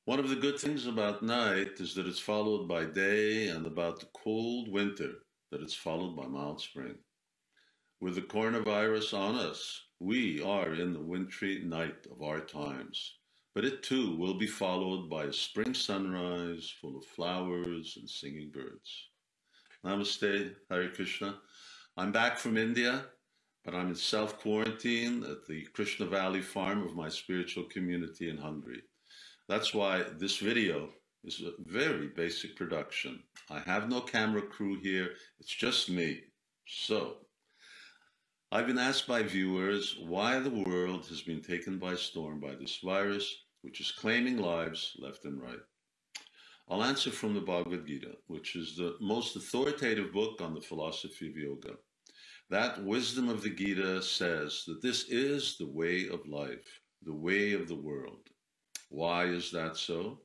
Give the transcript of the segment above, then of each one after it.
One of the good things about night is that it's followed by day, and about the cold winter that it's followed by mild spring. With the coronavirus on us, we are in the wintry night of our times. But it too will be followed by a spring sunrise full of flowers and singing birds. Namaste, Hare Krishna. I'm back from India, but I'm in self quarantine at the Krishna Valley farm of my spiritual community in Hungary. That's why this video is a very basic production. I have no camera crew here, it's just me. So, I've been asked by viewers why the world has been taken by storm by this virus, which is claiming lives left and right. I'll answer from the Bhagavad Gita, which is the most authoritative book on the philosophy of yoga. That wisdom of the Gita says that this is the way of life, the way of the world. Why is that so?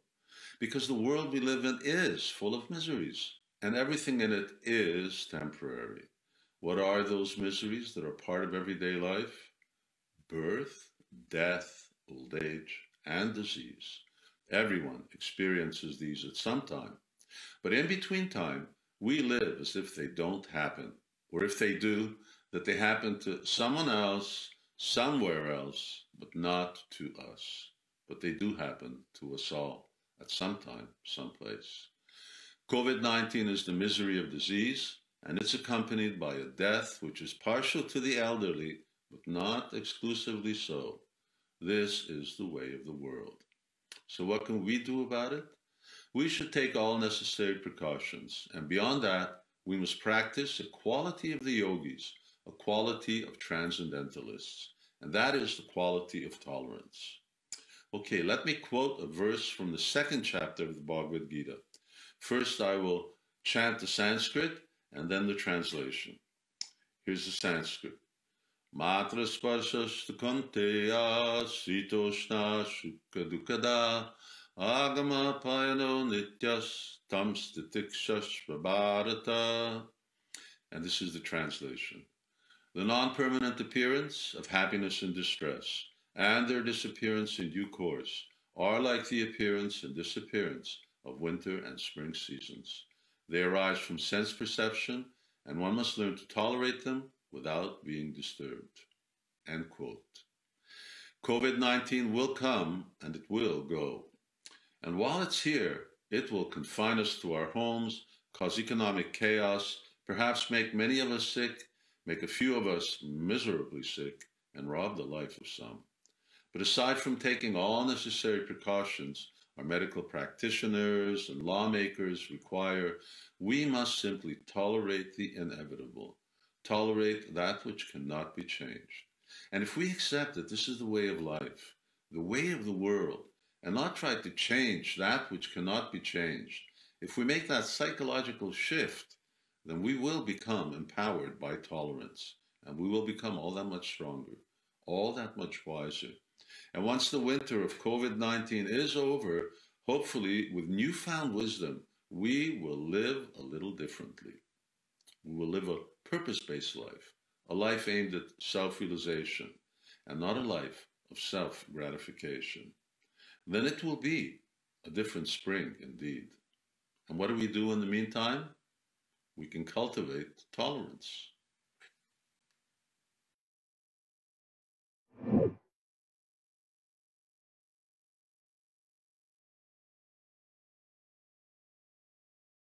Because the world we live in is full of miseries, and everything in it is temporary. What are those miseries that are part of everyday life? Birth, death, old age, and disease. Everyone experiences these at some time. But in between time, we live as if they don't happen, or if they do, that they happen to someone else, somewhere else, but not to us. But they do happen to us all at some time, someplace. COVID-19 is the misery of disease, and it's accompanied by a death which is partial to the elderly, but not exclusively so. This is the way of the world. So what can we do about it? We should take all necessary precautions, and beyond that, we must practice a quality of the yogis, a quality of transcendentalists, and that is the quality of tolerance. Okay, let me quote a verse from the second chapter of the Bhagavad Gita. First, I will chant the Sanskrit and then the translation. Here's the Sanskrit. Matra sparshashta konteya sitoshna shukha dukada agama payano nityas tam stitikshashva bharata. And this is the translation. The non-permanent appearance of happiness and distress and their disappearance in due course are like the appearance and disappearance of winter and spring seasons. They arise from sense perception, and one must learn to tolerate them without being disturbed. End quote. COVID-19 will come and it will go. And while it's here, it will confine us to our homes, cause economic chaos, perhaps make many of us sick, make a few of us miserably sick, and rob the life of some. But aside from taking all necessary precautions our medical practitioners and lawmakers require, we must simply tolerate the inevitable, tolerate that which cannot be changed. And if we accept that this is the way of life, the way of the world, and not try to change that which cannot be changed, if we make that psychological shift, then we will become empowered by tolerance, and we will become all that much stronger, all that much wiser. And once the winter of COVID-19 is over, hopefully with newfound wisdom, we will live a little differently. We will live a purpose-based life, a life aimed at self-realization, and not a life of self-gratification. Then it will be a different spring indeed. And what do we do in the meantime? We can cultivate tolerance.